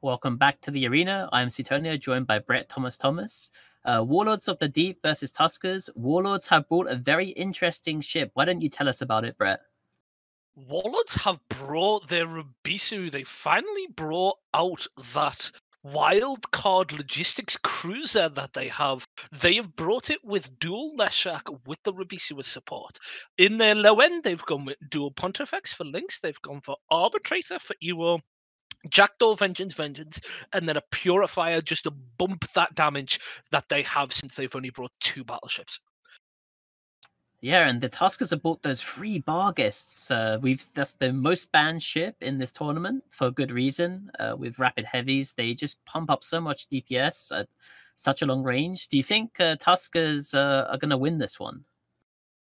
Welcome back to the arena. I'm Suetonia, joined by Brett Thomas. Warlords of the Deep versus Tuskers. Warlords have brought a very interesting ship. Why don't you tell us about it, Brett? Warlords have brought their Rubisu. They finally brought out that wild card logistics cruiser that they have. They have brought it with dual Leshak with the Rubisu as support. In their low end, they've gone with dual Pontifex for links. They've gone for Arbitrator for Ewo, Jackdaw Vengeance, and then a Purifier just to bump that damage that they have since they've only brought 2 battleships. Yeah, and the Tuskers have bought those 3 Barghests. That's the most banned ship in this tournament for good reason. With rapid heavies, they just pump up so much DPS at such a long range. Do you think Tuskers are going to win this one?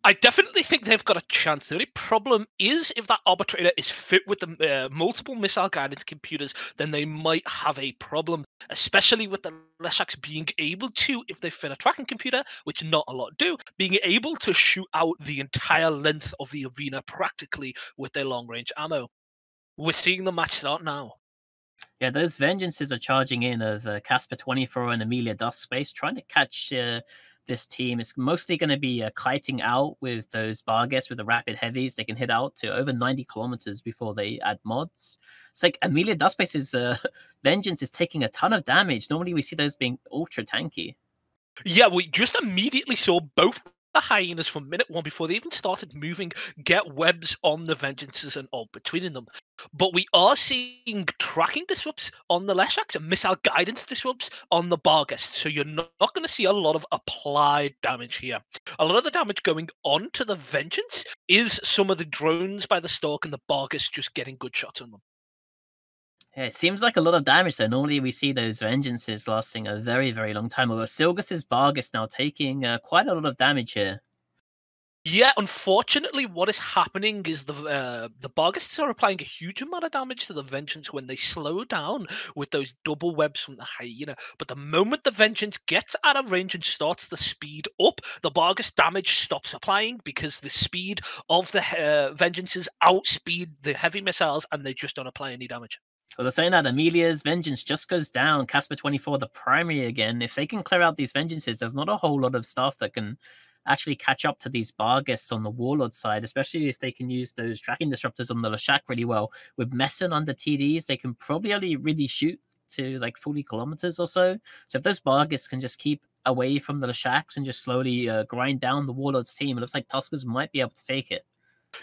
I definitely think they've got a chance. The only problem is if that Arbitrator is fit with the multiple missile guidance computers, then they might have a problem, especially with the Leshaks being able to, if they fit a tracking computer, which not a lot do, being able to shoot out the entire length of the arena practically with their long-range ammo. We're seeing the match start now. Yeah, those Vengeances are charging in of Casper 24 and Amelia Duskspace, trying to catch this team. Is mostly going to be kiting out with those Barghests with the rapid heavies. They can hit out to over 90 kilometers before they add mods. It's like Amelia Duskspace's Vengeance is taking a ton of damage. Normally we see those being ultra tanky. Yeah, we just immediately saw both the Hyenas from minute 1 before they even started moving get webs on the Vengeances and all between them. But we are seeing tracking disrupts on the Leshaks and missile guidance disrupts on the Barghests. So you're not going to see a lot of applied damage here. A lot of the damage going on to the Vengeance is some of the drones by the Stalk and the Barghests just getting good shots on them. Yeah, it seems like a lot of damage though. Normally we see those Vengeances lasting a very, very long time. Although Silgas's Barghest now taking quite a lot of damage here. Yeah, unfortunately, what is happening is the Barghests are applying a huge amount of damage to the Vengeance when they slow down with those double webs from the Hyena. But the moment the Vengeance gets out of range and starts to speed up, the Barghest damage stops applying because the speed of the Vengeances outspeed the heavy missiles and they just don't apply any damage. Well, they're saying that Amelia's Vengeance just goes down. Casper 24, the primary again. If they can clear out these Vengeances, there's not a whole lot of stuff that can actually catch up to these Barghests on the Warlord side, especially if they can use those tracking disruptors on the Leshak really well. With Messon under TDs, they can probably only really shoot to like 40 kilometers or so. So if those Barghests can just keep away from the Leshaks and just slowly grind down the Warlord's team, it looks like Tuskers might be able to take it.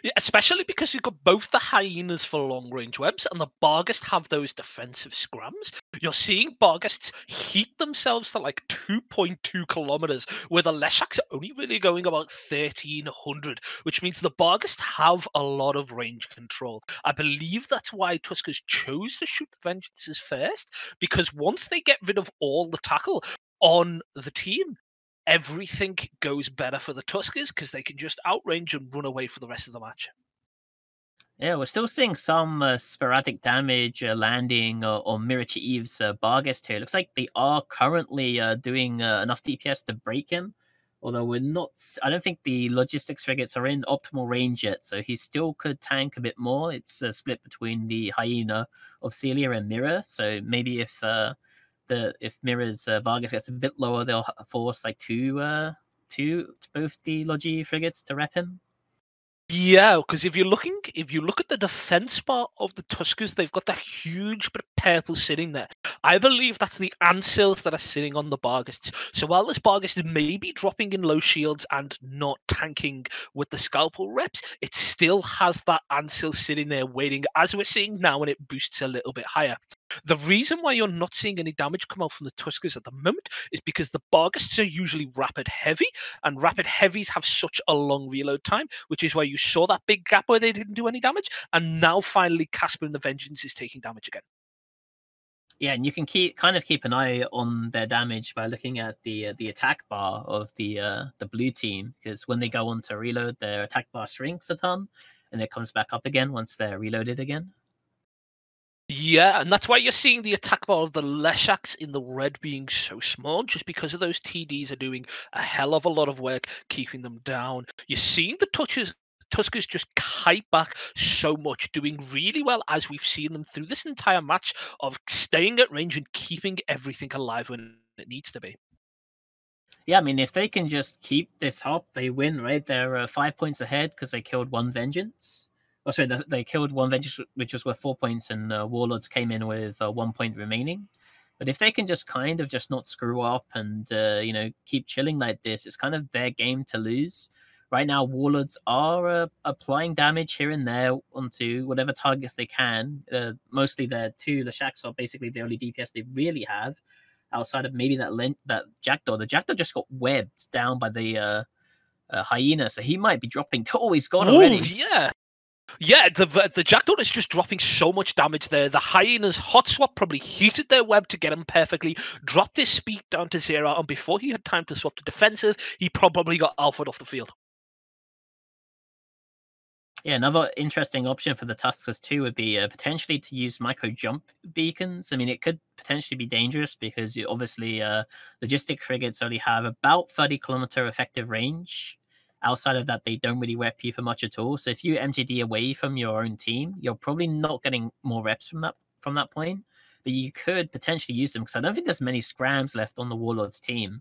Yeah, especially because you've got both the Hyenas for long-range webs and the Barghests have those defensive scrams. You're seeing Barghests heat themselves to like 2.2 kilometers, where the Leshaks are only really going about 1,300, which means the Barghests have a lot of range control. I believe that's why Tuskers chose to shoot the Vengeances first, because once they get rid of all the tackle on the team, everything goes better for the Tuskers because they can just outrange and run away for the rest of the match. Yeah, we're still seeing some sporadic damage landing on Mirachi Eve's Barghest here. It looks like they are currently doing enough DPS to break him. Although we're not, I don't think the logistics frigates are in optimal range yet, so he still could tank a bit more. It's split between the Hyena of Celia and Mirror, so maybe if Mirror's Vargas gets a bit lower, they'll force like two both the Logi frigates to rep him. Yeah, because if you look at the defense part of the Tuskers, they've got that huge bit of purple sitting there. I believe that's the Ansils that are sitting on the Barghests. So while this Barghest may be dropping in low shields and not tanking with the Scalpel reps, it still has that Ansil sitting there waiting, as we're seeing now, and it boosts a little bit higher. The reason why you're not seeing any damage come out from the Tuskers at the moment is because the Barghests are usually rapid heavy, and rapid heavies have such a long reload time, which is why you saw that big gap where they didn't do any damage, and now finally Casper and the Vengeance is taking damage again. Yeah, and you can keep an eye on their damage by looking at the attack bar of the blue team, because when they go on to reload, their attack bar shrinks a ton, and it comes back up again once they're reloaded again. Yeah, and that's why you're seeing the attack bar of the Leshaks in the red being so small, just because of those TDs are doing a hell of a lot of work keeping them down. You're seeing the touches Tuskers just kite back so much, doing really well as we've seen them through this entire match of staying at range and keeping everything alive when it needs to be. Yeah, I mean, if they can just keep this up, they win, right? They're 5 points ahead because they killed one Vengeance. Oh, sorry, they killed one Vengeance, which was worth 4 points, and Warlords came in with 1 point remaining. But if they can just kind of just not screw up and keep chilling like this, it's kind of their game to lose. Right now, Warlords are applying damage here and there onto whatever targets they can. Mostly their two Leshaks are basically the only DPS they really have, outside of maybe that Jackdaw. The Jackdaw just got webbed down by the hyena, so he might be dropping. Oh, he's gone already. Yeah. Yeah, the Jackdaw is just dropping so much damage there. The Hyena's hot swap probably heated their web to get him perfectly, dropped his speed down to 0, and before he had time to swap to defensive, he probably got alphaed off the field. Yeah, another interesting option for the Tuskers too would be potentially to use micro jump beacons. I mean, it could potentially be dangerous because obviously logistic frigates only have about 30-kilometer effective range. Outside of that, they don't really rep you for much at all. So if you MTD away from your own team, you're probably not getting more reps from that point. But you could potentially use them because I don't think there's many scrams left on the Warlords team.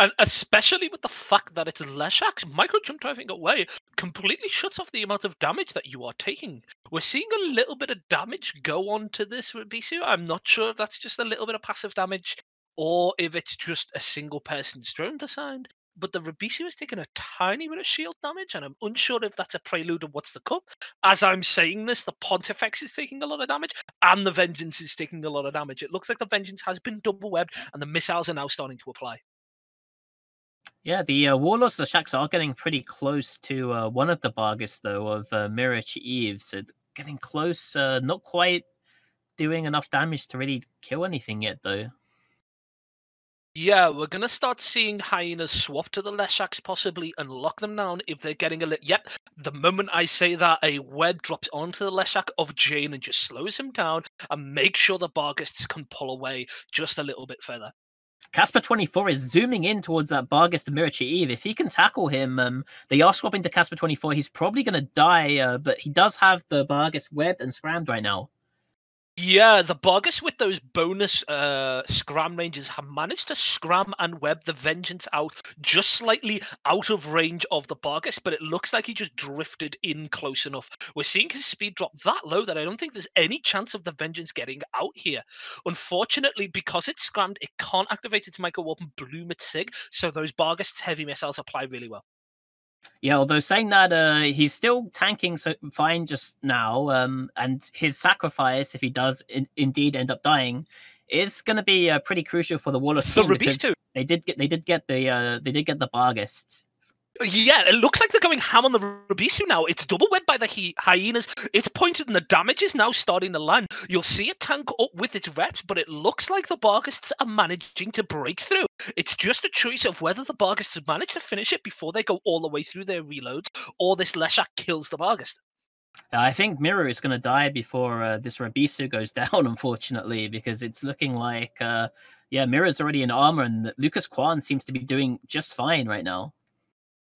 And especially with the fact that it's Leshak's micro jump driving away completely shuts off the amount of damage that you are taking. We're seeing a little bit of damage go on to this Rabisu. I'm not sure if that's just a little bit of passive damage or if it's just a single person's drone assigned. But the Rabisu has taken a tiny bit of shield damage, and I'm unsure if that's a prelude of what's to come. As I'm saying this, the Pontifex is taking a lot of damage, and the Vengeance is taking a lot of damage. It looks like the Vengeance has been double webbed, and the missiles are now starting to apply. Yeah, the Warlords, the Shacks are getting pretty close to one of the Bargus, though, of Mirage Eve. So getting close, not quite doing enough damage to really kill anything yet, though. Yeah, we're going to start seeing Hyenas swap to the Leshaks possibly and lock them down if they're getting a lit. Yep, the moment I say that, a web drops onto the Leshak of Jane and just slows him down and make sure the Bargists can pull away just a little bit further. Casper 24 is zooming in towards that Bargus to Mirachi Eve. If he can tackle him, they are swapping to Casper 24. He's probably going to die, but he does have the Bargus webbed and scrammed right now. Yeah, the Bargus with those bonus scram ranges have managed to scram and web the Vengeance out just slightly out of range of the Bargus, but it looks like he just drifted in close enough. We're seeing his speed drop that low that I don't think there's any chance of the Vengeance getting out here. Unfortunately, because it's scrammed, it can't activate its micro warp and bloom its sig, so those Bargus heavy missiles apply really well. Yeah, although saying that, he's still tanking so fine just now, and his sacrifice, if he does indeed end up dying, is going to be pretty crucial for the Warlords team because they did get the Bargist. Yeah, it looks like they're going ham on the Rabisu now. It's double wed by the Hyenas. It's pointed and the damage is now starting to land. You'll see a tank up with its reps, but it looks like the Bargists are managing to break through. It's just a choice of whether the Bargists manage to finish it before they go all the way through their reloads, or this Leshak kills the Bargist. I think Mirror is going to die before this Rabisu goes down, unfortunately, because it's looking like, Mirror's already in armor, and Lucas Kwan seems to be doing just fine right now.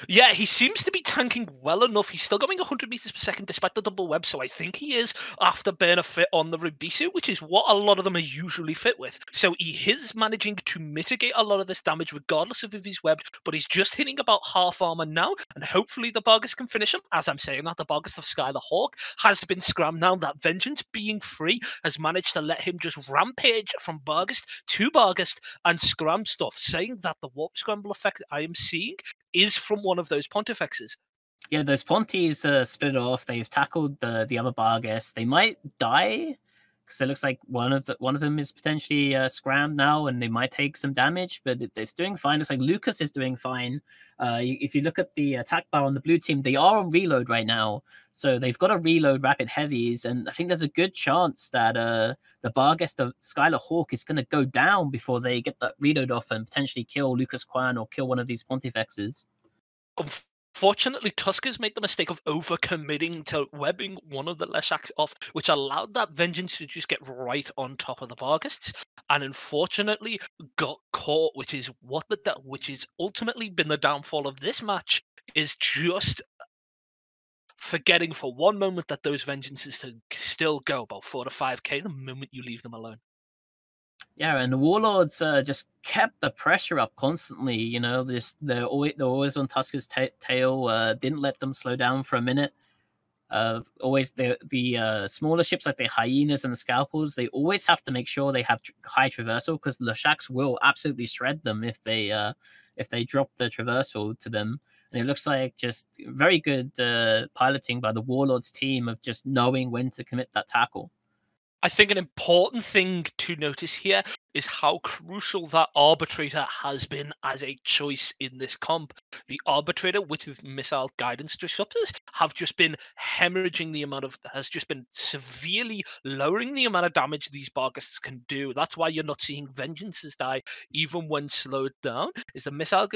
Yeah, he seems to be tanking well enough. He's still going 100 meters per second despite the double web, so I think he is after burner fit on the Rabisu, which is what a lot of them are usually fit with. So he is managing to mitigate a lot of this damage regardless of if he's webbed, but he's just hitting about half armor now, and hopefully the Bargus can finish him. As I'm saying that, the Bargus of Sky the Hawk has been scrammed now. That Vengeance being free has managed to let him just rampage from Bargust to Bargust and scram stuff, saying that the warp scramble effect I am seeing is from one of those Pontifexes. Yeah, those Ponties split off. They've tackled the other Bargus. They might die because it looks like one of them is potentially scrammed now, and they might take some damage. But it's doing fine. Looks like Lucas is doing fine. If you look at the attack bar on the blue team, they are on reload right now, so they've got to reload rapid heavies. And I think there's a good chance that the Bargus of Skylar Hawk is going to go down before they get that reload off and potentially kill Lucas Kwan or kill one of these Pontifexes. Unfortunately, Tuskers made the mistake of overcommitting to webbing one of the Leshaks off, which allowed that Vengeance to just get right on top of the Bargists, and unfortunately got caught, which is ultimately been the downfall of this match, is just forgetting for one moment that those vengeances can still go about 4 to 5k the moment you leave them alone. Yeah, and the Warlords just kept the pressure up constantly. You know, they're always on Tuskers' tail. Didn't let them slow down for a minute. Always the smaller ships like the hyenas and the scalpels, they always have to make sure they have high traversal, because the Shaks will absolutely shred them if they drop the traversal to them. And it looks like just very good piloting by the Warlords team of just knowing when to commit that tackle. I think an important thing to notice here is how crucial that arbitrator has been as a choice in this comp. The arbitrator, which with missile guidance disruptors, have just been hemorrhaging the amount of, has just been severely lowering the amount of damage these Barghasts can do. That's why you're not seeing vengeances die even when slowed down. Is the missile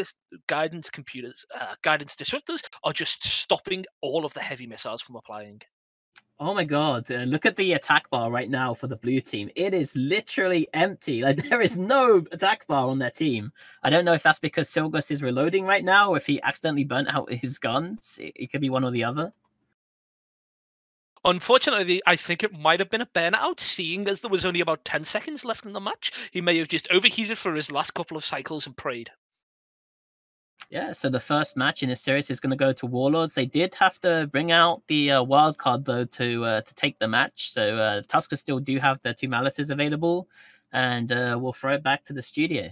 guidance guidance disruptors are just stopping all of the heavy missiles from applying. Oh my god, look at the attack bar right now for the blue team. It is literally empty. Like, there is no attack bar on their team. I don't know if that's because Silgus is reloading right now, or if he accidentally burnt out his guns. It could be one or the other. Unfortunately, I think it might have been a burnout, seeing as there was only about 10 seconds left in the match. He may have just overheated for his last couple of cycles and prayed. Yeah, so the first match in this series is going to go to Warlords. They did have to bring out the wild card, though, to take the match. So Tuskers still do have their 2 Malices available, and we'll throw it back to the studio.